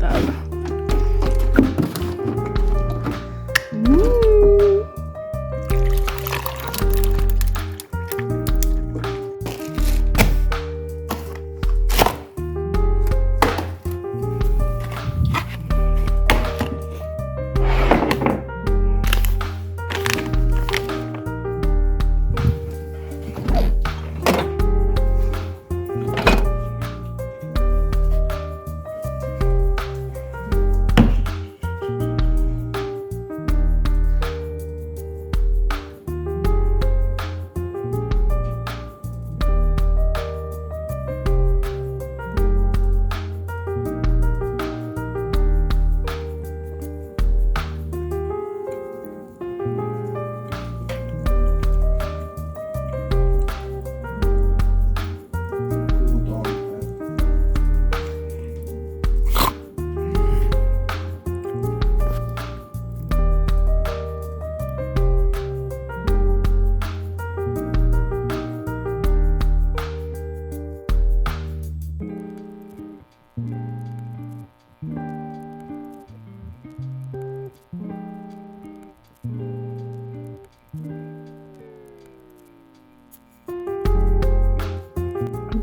that.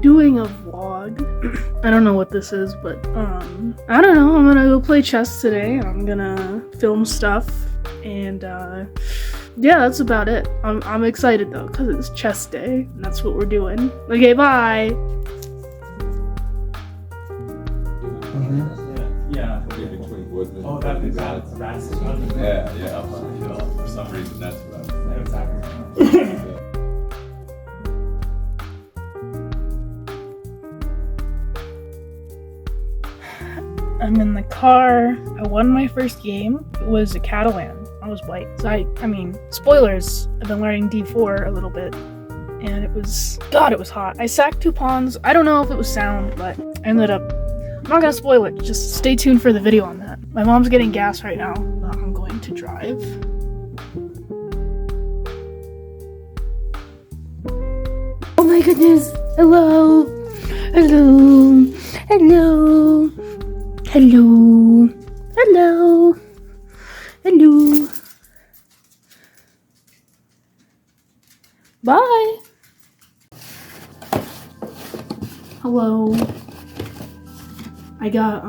Doing a vlog. I don't know what this is, but I don't know. I'm gonna go play chess today. I'm gonna film stuff, and yeah, that's about it. I'm excited though because it's chess day, and that's what we're doing. Okay, bye. Yeah. Oh, that'd be bad. Yeah. For some reason, that's what I was saying. I'm in the car. I won my first game. It was a Catalan. I was white. So I mean, spoilers. I've been learning D4 a little bit, and it was hot. I sacked 2 pawns. I don't know if it was sound, but I ended up. I'm not gonna spoil it. Just stay tuned for the video on that. My mom's getting gas right now. I'm going to drive. Oh my goodness! Hello. Bye. Hello. I got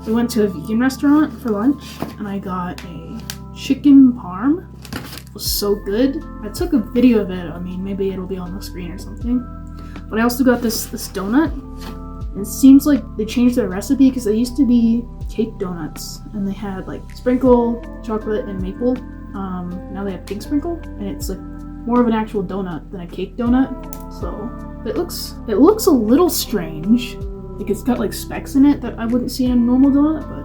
we went to a vegan restaurant for lunch and I got a chicken parm. It was so good. I took a video of it. I mean, maybe it'll be on the screen or something. But I also got this donut. It seems like they changed their recipe because they used to be cake donuts and they had like sprinkle, chocolate, and maple. Now they have pink sprinkle, and it's like more of an actual donut than a cake donut. So it looks a little strange. Like it's got like specks in it that I wouldn't see in a normal donut, but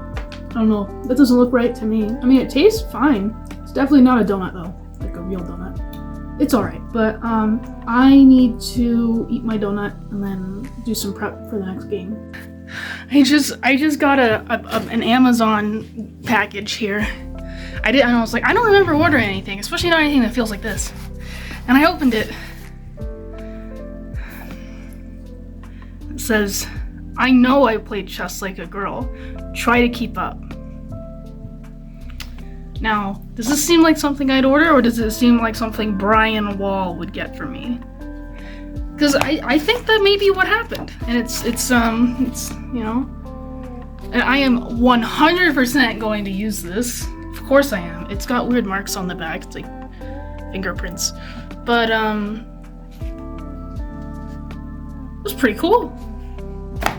I don't know. That doesn't look right to me. I mean, it tastes fine. It's definitely not a donut though, like a real donut. It's alright, but I need to eat my donut and then do some prep for the next game. I just got an Amazon package here. I was like, I don't remember ordering anything, especially not anything that feels like this. And I opened it. It says, I know I played chess like a girl. Try to keep up. Now, does this seem like something I'd order, or does it seem like something Brian Wall would get for me? Because I think that may be what happened, and it's you know, and I am 100% going to use this. Of course I am. It's got weird marks on the back. It's like fingerprints, but it was pretty cool.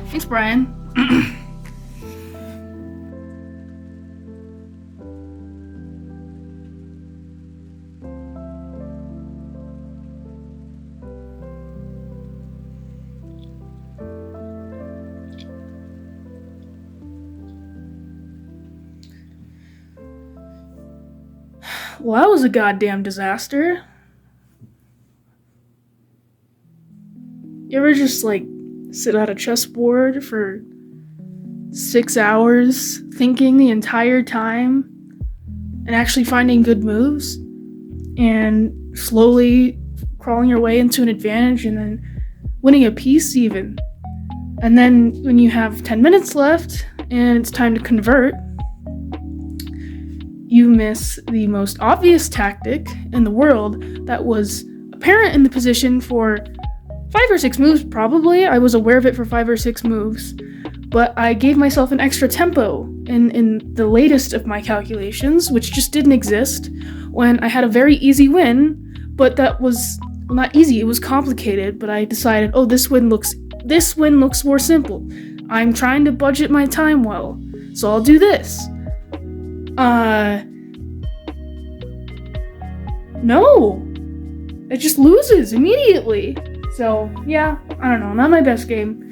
Thanks, Brian. Well, that was a goddamn disaster. You ever just like sit at a chessboard for 6 hours thinking the entire time and actually finding good moves and slowly crawling your way into an advantage and then winning a piece even? And then when you have 10 minutes left and it's time to convert, you miss the most obvious tactic in the world that was apparent in the position for 5 or 6 moves, probably. I was aware of it for 5 or 6 moves, but I gave myself an extra tempo in the latest of my calculations, which just didn't exist, when I had a very easy win, but that was, well, not easy, it was complicated, but I decided, oh, this win looks more simple. I'm trying to budget my time well, so I'll do this. No! It just loses immediately. So, yeah, I don't know, not my best game.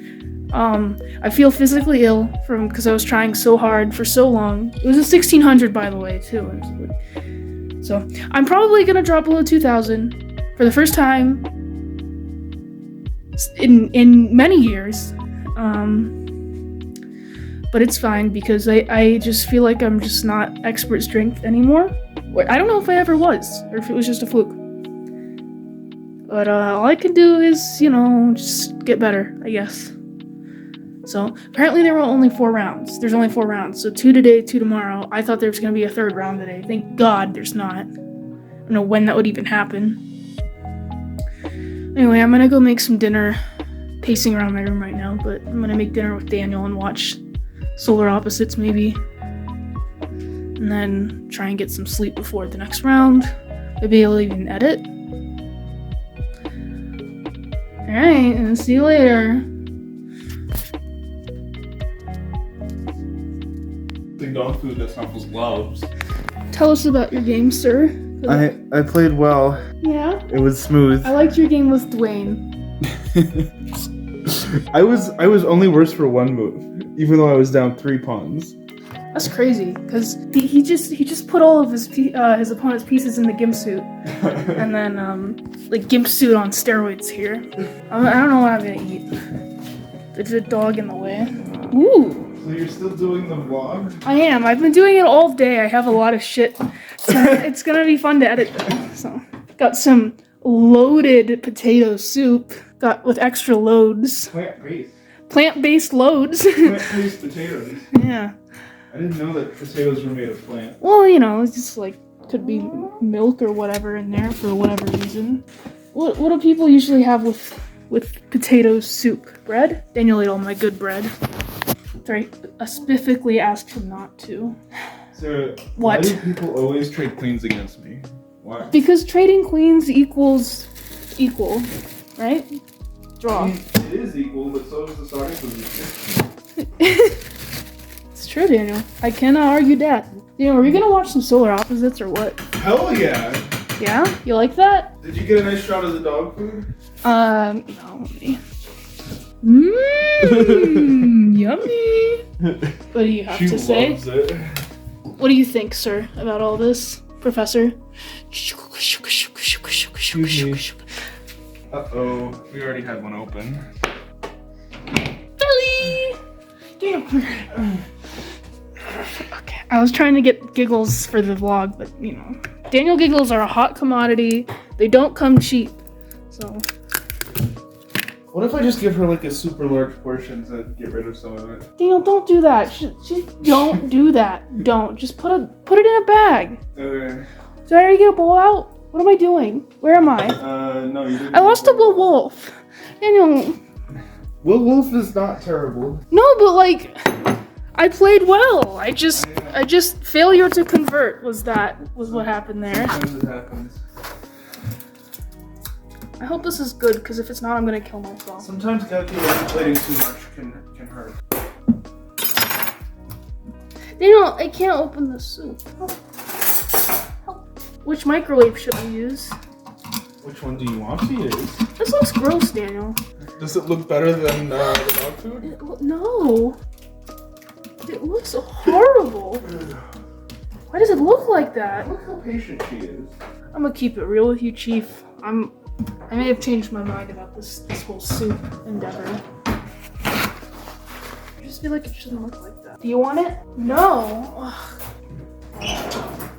I feel physically ill because I was trying so hard for so long. It was a 1600, by the way, too. So, I'm probably gonna drop below 2000 for the first time in many years. But it's fine because I just feel like I'm just not expert strength anymore. I don't know if I ever was, or if it was just a fluke. But all I can do is, just get better, I guess. So apparently there were only 4 rounds. There's only 4 rounds. So 2 today, 2 tomorrow. I thought there was going to be a 3rd round today. Thank God there's not. I don't know when that would even happen. Anyway, I'm going to go make some dinner. Pacing around my room right now, but I'm going to make dinner with Daniel and watch Solar Opposites maybe. And then try and get some sleep before the next round. Maybe I'll even edit. Alright, and see you later. The dog food that Snuffles loves. Tell us about your game, sir. I played well. Yeah? It was smooth. I liked your game with Dwayne. I was only worse for 1 move, even though I was down 3 pawns. That's crazy, because he just put all of his opponent's pieces in the gimp suit, and then gimp suit on steroids here. I don't know what I'm gonna eat. There's a dog in the way. Ooh. So you're still doing the vlog? I am. I've been doing it all day. I have a lot of shit. So it's gonna be fun to edit though. So got some loaded potato soup. Got with extra loads. Plant-based. Plant-based loads. Plant-based potatoes. Yeah. I didn't know that potatoes were made of plant. Well, it's just could be milk or whatever in there for whatever reason. What do people usually have with potato soup? Bread? Daniel ate all my good bread. Sorry, I specifically asked him not to. So, What? Why do people always trade queens against me? Why? Because trading queens equals equal, right? Draw. I mean, it is equal, but so is the starting position. It's true, Daniel. I cannot argue that. Are we gonna watch some Solar Opposites or what? Hell yeah! Yeah? You like that? Did you get a nice shot of the dog food? No. Yummy. What do you have to say? Loves it. What do you think, sir, about all this, Professor? Uh-oh, we already had one open. Billy! Damn. Okay, I was trying to get giggles for the vlog, but Daniel giggles are a hot commodity. They don't come cheap, so. What if I just give her a super large portion to get rid of some of it? Daniel, don't do that. Don't do that. Don't. Just put it in a bag. Okay. Did I already get a bowl out? What am I doing? Where am I? No, you didn't. I lost to Will Wolf. Daniel. Will Wolf is not terrible. No, but I played well. I just failure to convert was what happened there. Sometimes it happens. I hope this is good, because if it's not, I'm gonna kill myself. Sometimes calculating too much can hurt. Daniel, I can't open the soup. Help. Which microwave should we use? Which one do you want to use? This looks gross, Daniel. Does it look better than the dog food? No. It looks horrible. Why does it look like that? Look how patient she is. I'm gonna keep it real with you, Chief. I may have changed my mind about this whole soup endeavor. I just feel like it shouldn't look like that. Do you want it? No. Ugh.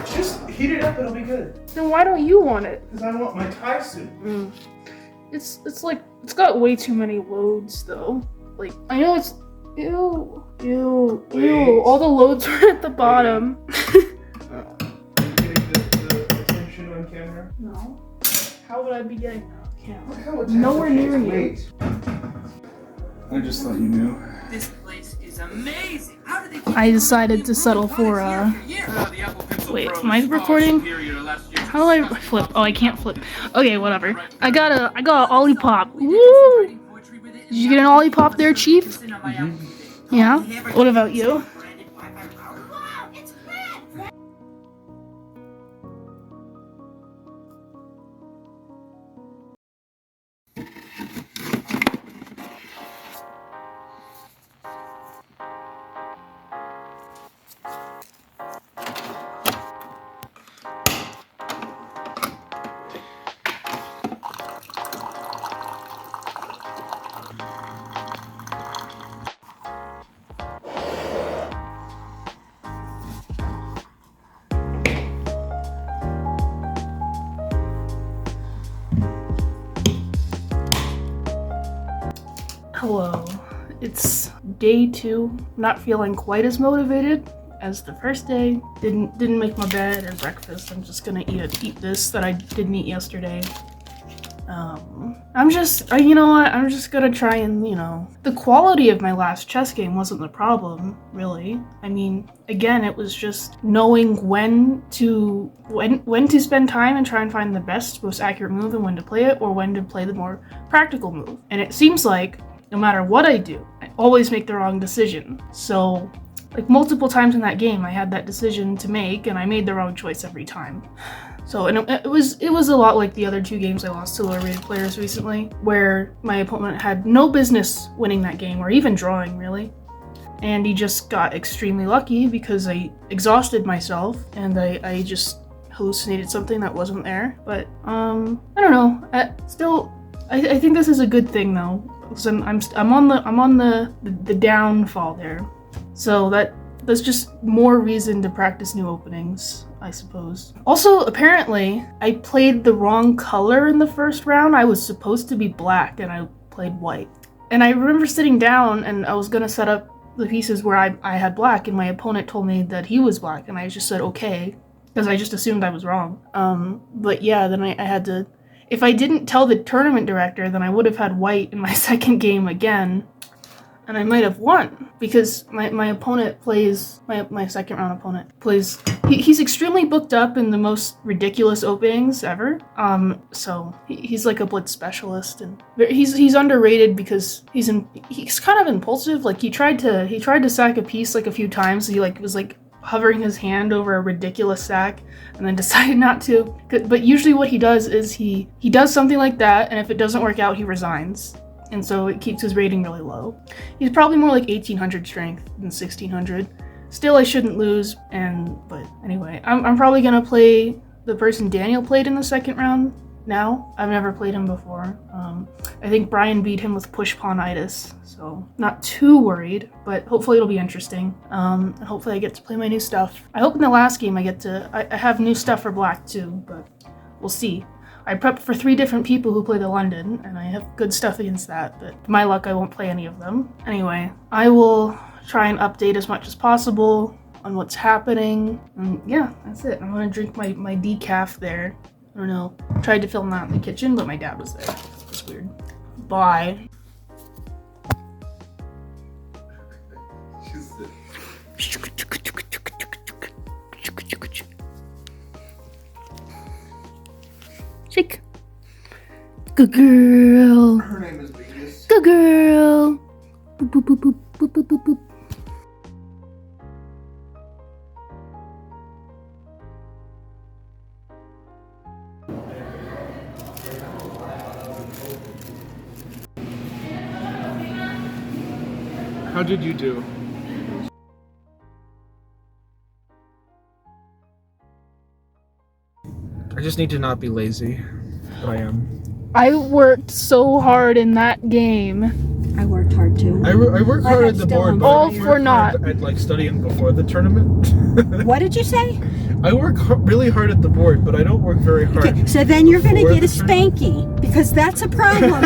Just heat it up, it'll be good. Then why don't you want it? Because I want my Thai soup. It's got way too many loads though. like, I know it's, ew, all the loads were at the bottom. Getting the attention on camera? No. How would I be getting that on camera? How would Nowhere near you. Wait. I just thought you knew. This place is amazing. How did they I decided to settle for, wait, am I recording? How do I flip? Oh, I can't flip. Okay, whatever. I got a Olipop. Woo! Did you get an Olipop there, Chief? Yeah? What about you? Hello. It's day 2. Not feeling quite as motivated as the first day. Didn't make my bed or breakfast. I'm just gonna eat this that I didn't eat yesterday. I'm just, you know what? I'm just gonna try and, you know, the quality of my last chess game wasn't the problem, really. I mean, again, it was just knowing when to spend time and try and find the best, most accurate move and when to play it, or when to play the more practical move. And it seems like no matter what I do, I always make the wrong decision. So, like, multiple times in that game, I had that decision to make, and I made the wrong choice every time. So, and it was a lot like the other 2 games I lost to lower-rated players recently, where my opponent had no business winning that game, or even drawing, really. And he just got extremely lucky because I exhausted myself, and I just hallucinated something that wasn't there. But, I don't know. I think this is a good thing, though. So I'm on the downfall there, so that's just more reason to practice new openings, I suppose. Also, apparently, I played the wrong color in the first round. I was supposed to be black, and I played white. And I remember sitting down, and I was gonna set up the pieces where I had black, and my opponent told me that he was black, and I just said okay, because I just assumed I was wrong. But yeah, then I had to. If I didn't tell the tournament director, then I would have had white in my second game again, and I might have won, because my opponent plays, my second round opponent plays, he's extremely booked up in the most ridiculous openings ever, so he's like a blitz specialist, and he's underrated because he's kind of impulsive. Like, he tried to sack a piece like a few times. He was hovering his hand over a ridiculous sack and then decided not to. But usually what he does is he does something like that, and if it doesn't work out, he resigns. And so it keeps his rating really low. He's probably more like 1800 strength than 1600. Still, I shouldn't lose, but anyway, I'm probably gonna play the person Daniel played in the second round now. I've never played him before. I think Brian beat him with push pawnitis, so not too worried, but hopefully it'll be interesting. And hopefully I get to play my new stuff. I hope in the last game I have new stuff for black too, but we'll see. I prepped for 3 different people who play the London, and I have good stuff against that, but to my luck I won't play any of them. Anyway, I will try and update as much as possible on what's happening, and yeah, that's it. I'm gonna drink my decaf there. I don't know. Tried to film that in the kitchen, but my dad was there. It's weird. Bye. Shake. Good girl. Her name is Venus. Good girl. Boop, boop, boop, boop, boop, boop, boop, boop. How did you do? I just need to not be lazy, but I am. I worked so hard in that game. I worked hard too. I work hard at the board, but All I for work naught. hard at like studying before the tournament. What did you say? I work really hard at the board, but I don't work very hard. Okay, so then you're going to before get a the tournament. spanky, because that's a problem.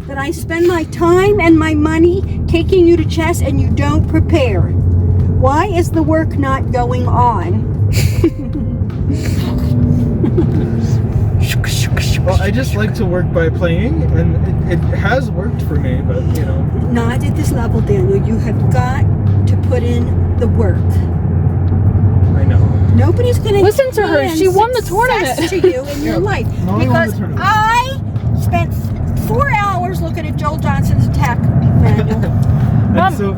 That I spend my time and my money taking you to chess and you don't prepare. Why is the work not going on? Well, I just like to work by playing, and it has worked for me, but, you know. Not at this level, Daniel. You have got to put in the work. I know. Nobody's going to Listen to her. She won the tournament. to you in your life. No, I won the Because tournament. I spent 4 hours looking at Joel Johnson's attack manual. And so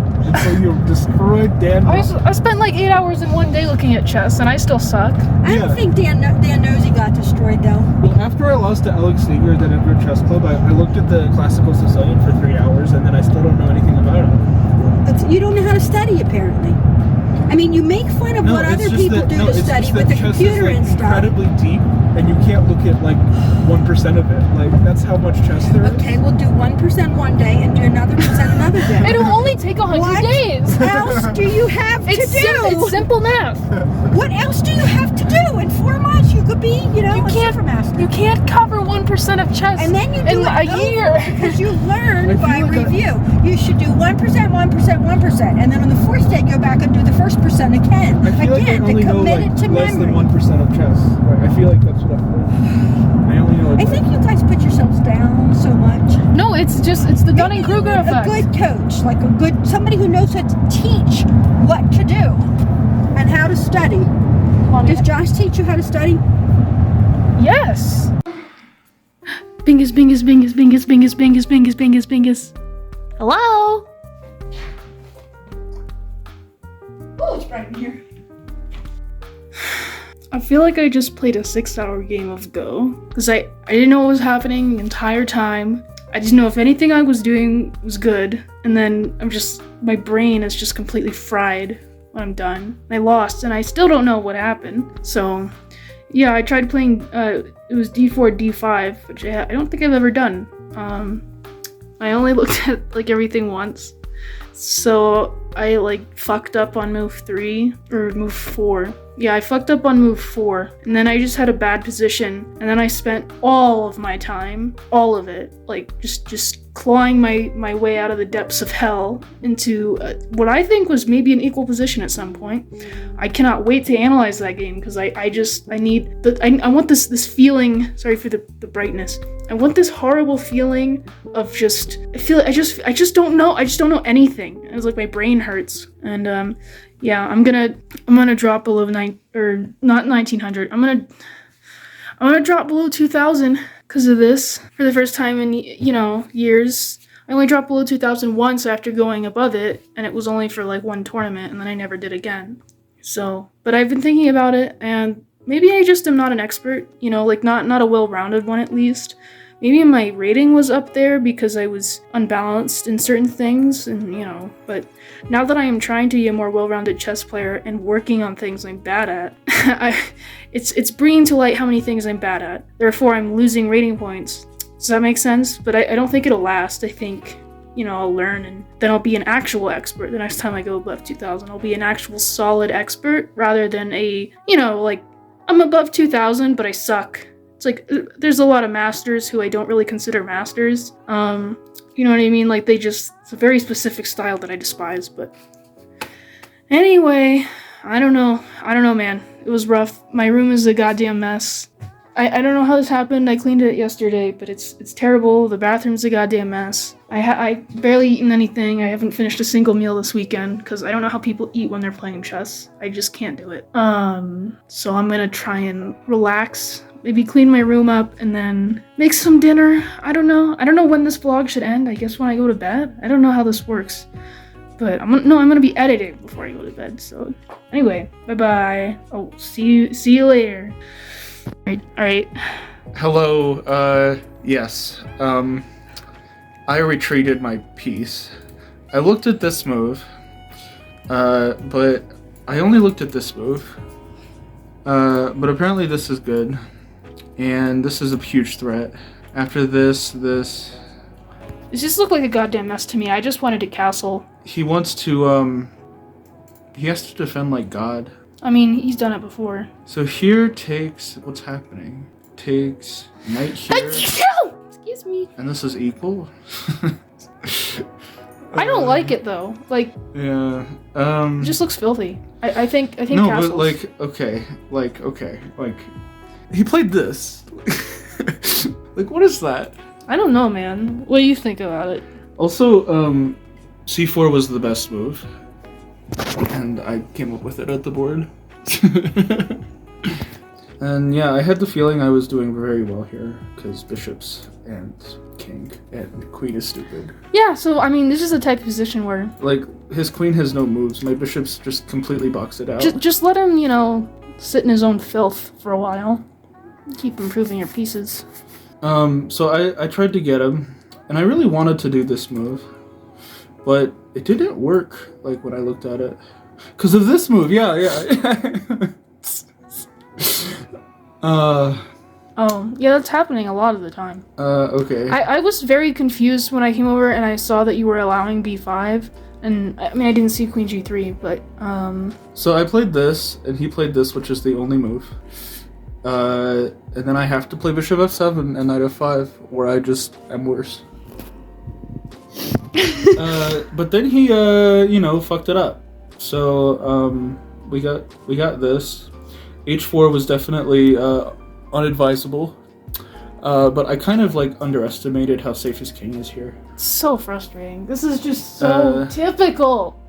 you destroyed Dan. I spent like 8 hours in one day looking at chess, and I still suck. I don't think Dan Nosey got destroyed, though. Well, after I lost to Alex Seeger at the Denver Chess Club, I looked at the Classical Sicilian for 3 hours, and then I still don't know anything about it. You don't know how to study, apparently. I mean, you make fun of what other people do to study with the computer and stuff. Incredibly deep, and you can't look at like 1% of it. Like that's how much chess there is. Okay, we'll do 1% one day and do another percent another day. It'll only take 100 days. What else do you have to do? It's simple math. What else do you have to do? In 4 months, you could be, you know, a supermaster. You can't cover 1% of chess And then you do in it a year. because you learn by like review. You should do 1%, 1%, 1%, and then on the 4th day, go back and do the first percent again. I feel like I only know like to less memory. than 1% of chess. Right? I feel like that's what I only know. I think you guys put yourselves down so much. No, it's the Dunning-Kruger A effect. good coach, like somebody who knows how to teach what to do and how to study. Does Josh teach you how to study? Yes. Bingus, bingus, bingus, bingus, bingus, bingus, bingus, bingus, bingus. Hello? Oh, it's bright in here. I feel like I just played a 6-hour game of Go because I didn't know what was happening the entire time. I didn't know if anything I was doing was good, and then my brain is just completely fried when I'm done. I lost, and I still don't know what happened. So, yeah, I tried playing. It was D4, D5, which I don't think I've ever done. I only looked at like everything once, so I like fucked up on move 3 or move 4. Yeah, I fucked up on move 4, and then I just had a bad position, and then I spent all of my time, all of it, like just clawing my way out of the depths of hell into what I think was maybe an equal position at some point. I cannot wait to analyze that game because I want this feeling. Sorry for the brightness. I want this horrible feeling of I just don't know anything. It was like my brain hurts, and yeah, I'm gonna drop below not 1900. I'm gonna drop below 2000 because of this for the first time in years. I only dropped below 2000 once after going above it, and it was only for like one tournament, and then I never did again. So, but I've been thinking about it, and maybe I just am not an expert, like not a well-rounded one at least. Maybe my rating was up there because I was unbalanced in certain things, and but now that I am trying to be a more well-rounded chess player and working on things I'm bad at, it's bringing to light how many things I'm bad at. Therefore, I'm losing rating points. Does that make sense? But I don't think it'll last. I think, I'll learn, and then I'll be an actual expert the next time I go above 2000. I'll be an actual solid expert rather than I'm above 2000, but I suck. It's like, there's a lot of masters who I don't really consider masters. You know what I mean? Like, it's a very specific style that I despise, but anyway, I don't know, man. It was rough. My room is a goddamn mess. I don't know how this happened. I cleaned it yesterday, but it's terrible. The bathroom's a goddamn mess. I barely eaten anything. I haven't finished a single meal this weekend because I don't know how people eat when they're playing chess. I just can't do it. So I'm gonna try and relax, maybe clean my room up, and then make some dinner. I don't know when this vlog should end. I guess when I go to bed. I don't know how this works, but I'm gonna be editing before I go to bed. So anyway, bye. Oh, see you later. All right. Hello, yes. I retreated my piece. I looked at this move, but I only looked at this move. But apparently this is good, and this is a huge threat. After this... This just looked like a goddamn mess to me. I just wanted to castle. He wants to, he has to defend like God. I mean, he's done it before. So here takes, what's happening? Takes knight here. Excuse me. And this is equal? I don't like it though. Like, Yeah. it just looks filthy. I think no, castles. but like, he played this. Like, what is that? I don't know, man. What do you think about it? Also, C4 was the best move. And I came up with it at the board. And yeah, I had the feeling I was doing very well here, because bishops and king and queen is stupid. Yeah, so I mean, this is the type of position where Like, his queen has no moves, my bishops just completely box it out. just let him, you know, sit in his own filth for a while. Keep improving your pieces. So I tried to get him, and I really wanted to do this move, but it didn't work, like, when I looked at it. Because of this move, yeah. Oh, yeah, that's happening a lot of the time. Okay. I was very confused when I came over and I saw that you were allowing b5, and I mean, I didn't see queen g3, but, So I played this, and he played this, which is the only move. And then I have to play bishop f7 and knight f5, where I just am worse. But then he, fucked it up. So, we got this. h4 was definitely, unadvisable. But I kind of, like, underestimated how safe his king is here. so frustrating. This is just so typical.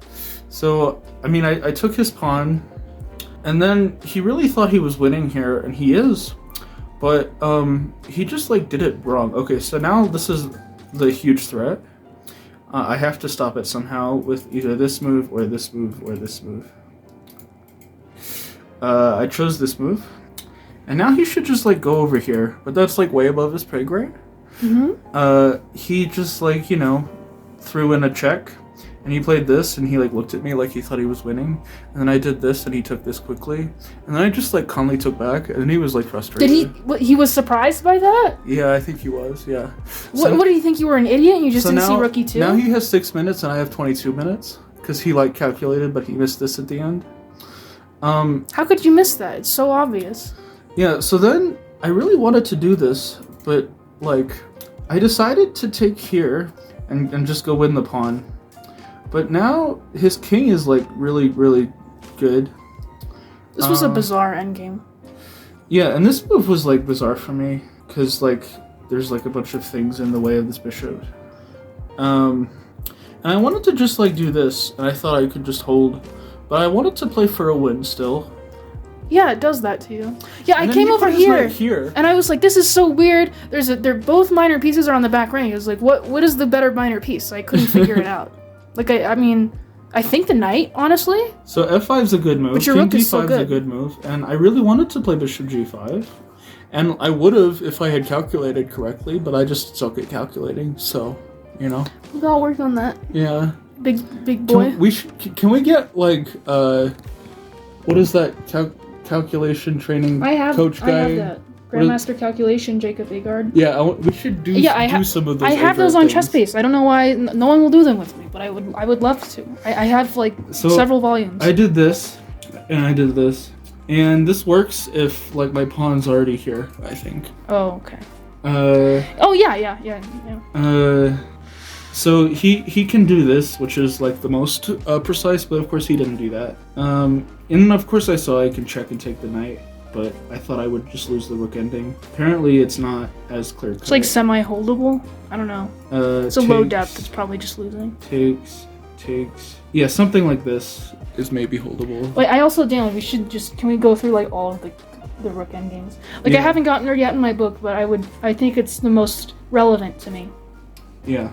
So, I mean, I took his pawn, and then he really thought he was winning here, and he is. But, he just, like, did it wrong. Okay, so now this is the huge threat. I have to stop it somehow with either this move or this move or this move. I chose this move. And now he should just, like, go over here. But that's, like, way above his pay grade. He just, like, threw in a check. And he played this, and he, like, looked at me like he thought he was winning. And then I did this, and he took this quickly. And then I just, like, calmly took back, and he was, like, frustrated. He was surprised by that? Yeah, I think he was, yeah. What do you think, you were an idiot and you just didn't see rookie 2? Now he has 6 minutes, and I have 22 minutes. Because he, like, calculated, but he missed this at the end. How could you miss that? It's so obvious. Yeah, so then I really wanted to do this, but, like, I decided to take here and just go win the pawn. But now his king is, like, really, really good. This was a bizarre endgame. Yeah, and this move was, like, bizarre for me. Because, like, there's, like, a bunch of things in the way of this bishop. And I wanted to just, like, do this, and I thought I could just hold. But I wanted to play for a win still. Yeah, it does that to you. Yeah, And I then came he over put his knight here. and I was like, this is so weird. They're both minor pieces are on the back rank. I was like, what is the better minor piece? I couldn't figure it out. Like, I mean, I think the knight, honestly. So f5's a good move. But your King rook is so d5's good. a good move. And I really wanted to play bishop g5. And I would have if I had calculated correctly, but I just suck at calculating, so, We'll all work on that. Yeah. Big boy. Can we get, like, what is that calculation training coach guy? I have that. Grandmaster Calculation, Jacob Agard. Yeah, we should do some of those. I have those on things. ChessBase. I don't know why no one will do them with me, but I would love to. I have, like, several volumes. I did this, and I did this. And this works if, like, my pawn's already here, I think. Oh, okay. Oh, yeah. So he can do this, which is, like, the most precise, but of course he didn't do that. And of course I saw I can check and take the knight, but I thought I would just lose the rook ending. Apparently it's not as clear-cut. It's like semi-holdable. I don't know. It's a low depth. It's probably just losing. Takes. Yeah, something like this is maybe holdable. Wait, I also, Daniel, can we go through, like, all of the rook endgames? Like, Yeah. I haven't gotten there yet in my book, but I think it's the most relevant to me. Yeah.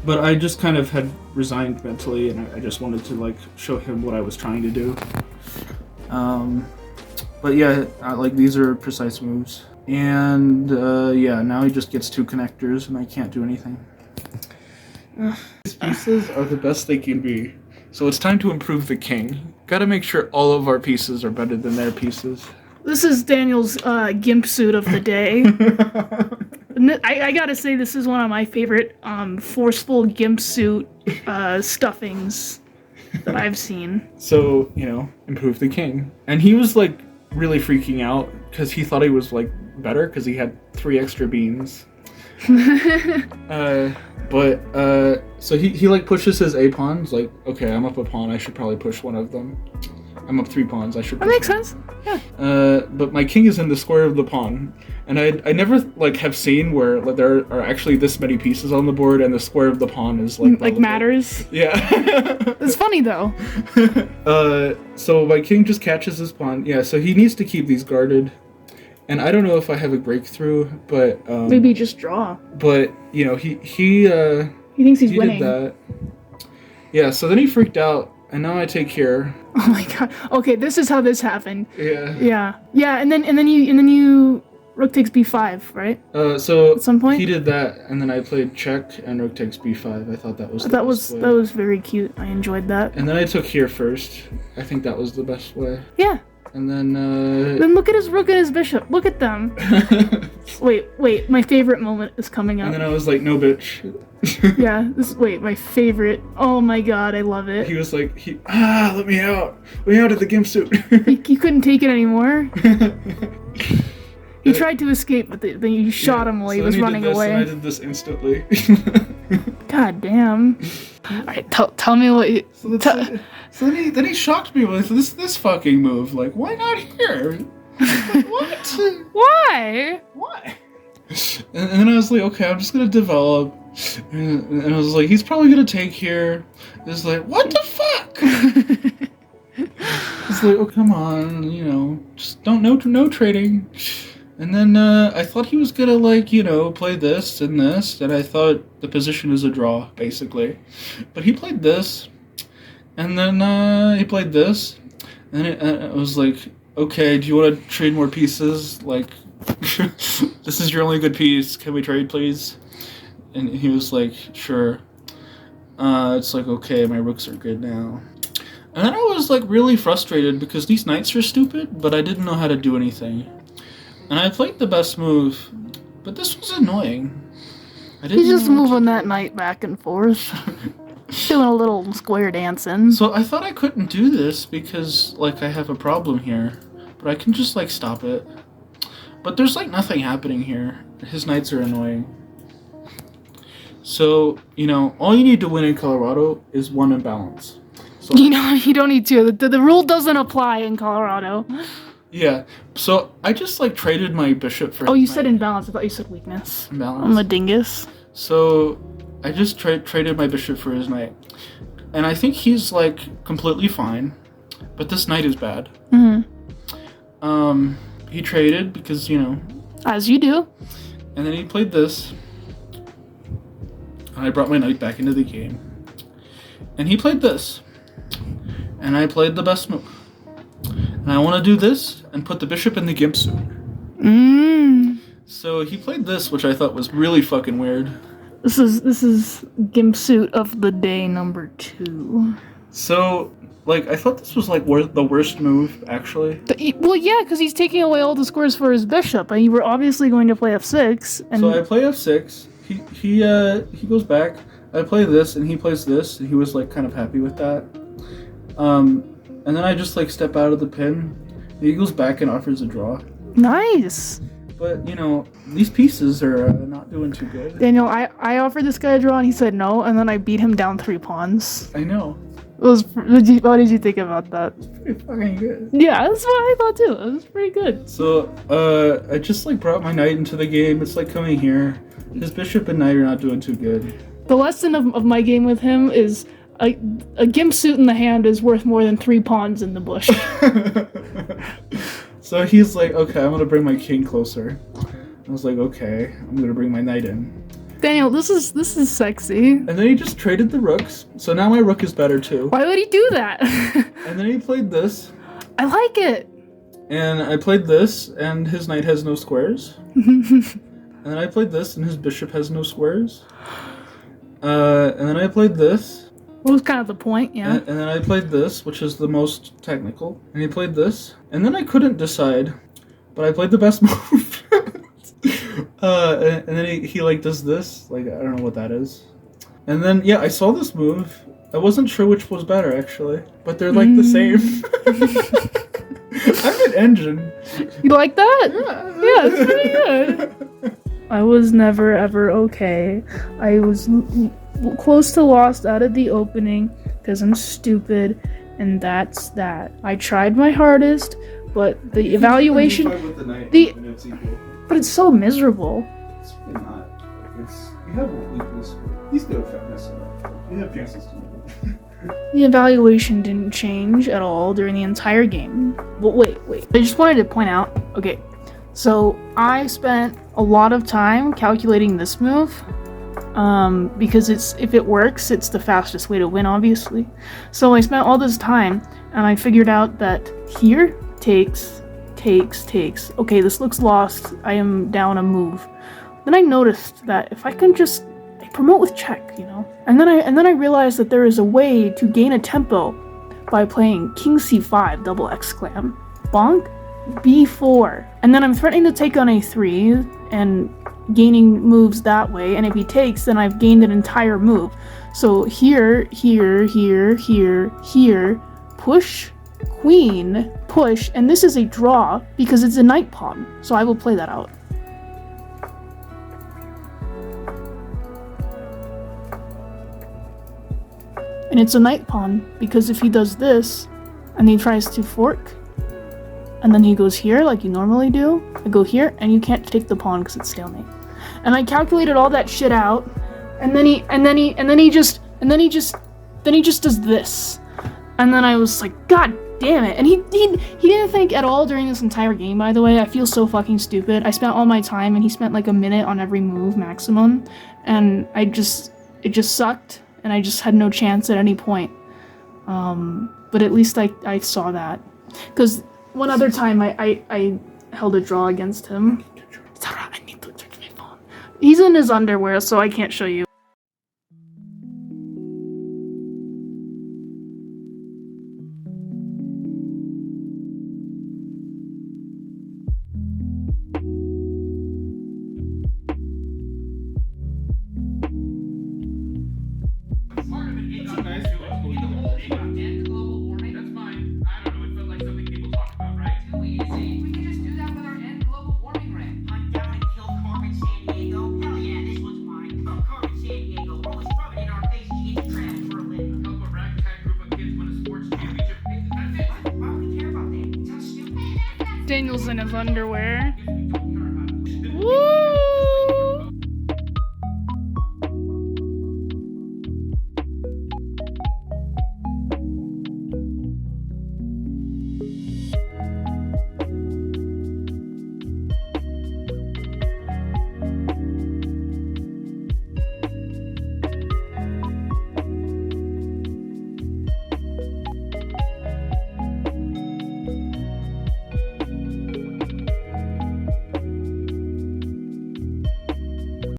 But I just kind of had resigned mentally, and I just wanted to, like, show him what I was trying to do. But yeah, like, these are precise moves. And, yeah, now he just gets 2 connectors, and I can't do anything. These pieces are the best they can be. So it's time to improve the king. Gotta make sure all of our pieces are better than their pieces. This is Daniel's gimp suit of the day. I gotta say, this is one of my favorite forceful gimp suit stuffings that I've seen. So, improve the king. And he was like really freaking out because he thought he was like better because he had 3 extra beans. So he like pushes his A pawns, like, okay, I'm up a pawn, I should probably push one of them. I'm up 3 pawns, I should push That makes one. sense. Yeah. But my king is in the square of the pawn. And I never like have seen where like, there are actually this many pieces on the board and the square of the pawn is like relevant. Matters. Yeah. It's funny though. So my king just catches his pawn. Yeah, so he needs to keep these guarded. And I don't know if I have a breakthrough, but Maybe just draw. But he thinks he's winning. did that. Yeah, so then he freaked out, and now I take care. Oh my god. Okay, this is how this happened. Yeah. Yeah, and then you rook takes b5, right? So at some point he did that, and then I played check and rook takes b5. I thought that was that was very cute. I enjoyed that. And then I took here first. I think that was the best way. Yeah. And then Then look at his rook and his bishop. Look at them. Wait. My favorite moment is coming up. And then I was like, no, bitch. Yeah. My favorite. Oh my god, I love it. He was like, let me out. Let me out of the gimp suit. he couldn't take it anymore. He tried to escape, but then you shot him while he was running away. And I did this instantly. God damn. Alright, tell me what you... So then he shocked me with this fucking move. Like, why not here? Like, what? Why? Why? And then I was like, okay, I'm just gonna develop. And I was like, he's probably gonna take here. It's like, what the fuck? It's like, oh, come on, just no trading. And then I thought he was gonna play this and this, and I thought the position is a draw, basically. But he played this, and then he played this, and I was like, okay, do you want to trade more pieces? Like, this is your only good piece. Can we trade, please? And he was like, sure. It's like, okay, my rooks are good now. And then I was like really frustrated because these knights are stupid, but I didn't know how to do anything. And I played the best move, but this was annoying. He's just moving that knight back and forth. Doing a little square dancing. So I thought I couldn't do this because, I have a problem here. But I can just, stop it. But there's, nothing happening here. His knights are annoying. So, all you need to win in Colorado is 1 imbalance. So, you don't need to. The rule doesn't apply in Colorado. Yeah, so I just traded my bishop for. Oh, you said imbalance. I thought you said weakness. Imbalance. I'm a dingus. So I just traded my bishop for his knight, and I think he's completely fine, but this knight is bad. Mm-hmm. He traded because as you do, and then he played this, and I brought my knight back into the game, and he played this, and I played the best move. And I want to do this and put the bishop in the gimp suit. So he played this, which I thought was really fucking weird. This is gimp suit of the day number 2. So, I thought this was the worst move, actually. Well, yeah, because he's taking away all the squares for his bishop, and you were obviously going to play f6. And so I play f6. He goes back. I play this, and he plays this, and he was kind of happy with that. And then I just step out of the pin. He goes back and offers a draw. Nice. But these pieces are not doing too good. Daniel, I offered this guy a draw and he said no, and then I beat him down 3 pawns. I know. What did you think about that? It's pretty fucking good. Yeah, that's what I thought too. It was pretty good. So I just brought my knight into the game. It's coming here. His bishop and knight are not doing too good. The lesson of my game with him is a gimp suit in the hand is worth more than 3 pawns in the bush. So he's like, okay, I'm gonna bring my king closer. I was like, okay, I'm gonna bring my knight in. Daniel, this is sexy. And then he just traded the rooks. So now my rook is better too. Why would he do that? And then he played this. I like it. And I played this, and his knight has no squares. And then I played this, and his bishop has no squares. And then I played this. What was kind of the point, yeah. And then I played this, which is the most technical. And he played this. And then I couldn't decide, but I played the best move. And then he does this. I don't know what that is. And then, yeah, I saw this move, I wasn't sure which was better actually, but they're like the same. I'm an engine. You like that? Yeah, it's pretty good. I was never ever okay. I was close to lost out of the opening because I'm stupid, and that's that. I tried my hardest, but the evaluation, but it's so miserable. It's really not. You have a weakness. He's good at fitness. You have chances to. The evaluation didn't change at all during the entire game. But wait. I just wanted to point out, okay, so I spent a lot of time calculating this move, because if it works, it's the fastest way to win, obviously. So I spent all this time, and I figured out that here takes. Okay, this looks lost. I am down a move. Then I noticed that if I can just promote with check, you know, and then I realized that there is a way to gain a tempo by playing King C5 double exclam, bonk, B4, and then I'm threatening to take on A3 and gaining moves that way. And if he takes, then I've gained an entire move. So here, push, queen, push, and this is a draw because it's a knight pawn. So I will play that out. And it's a knight pawn, because if he does this, and he tries to fork, and then he goes here like you normally do, I go here, and you can't take the pawn because it's stalemate. And I calculated all that shit out, and then he just does this. And then I was like, God damn it. And he didn't think at all during this entire game, by the way. I feel so fucking stupid. I spent all my time, and he spent like a minute on every move maximum, and it just sucked. And I just had no chance at any point. But at least I saw that. Because one other time I held a draw against him. Sarah, I need to charge my phone. He's in his underwear, so I can't show you. Daniel's in his underwear. Woo!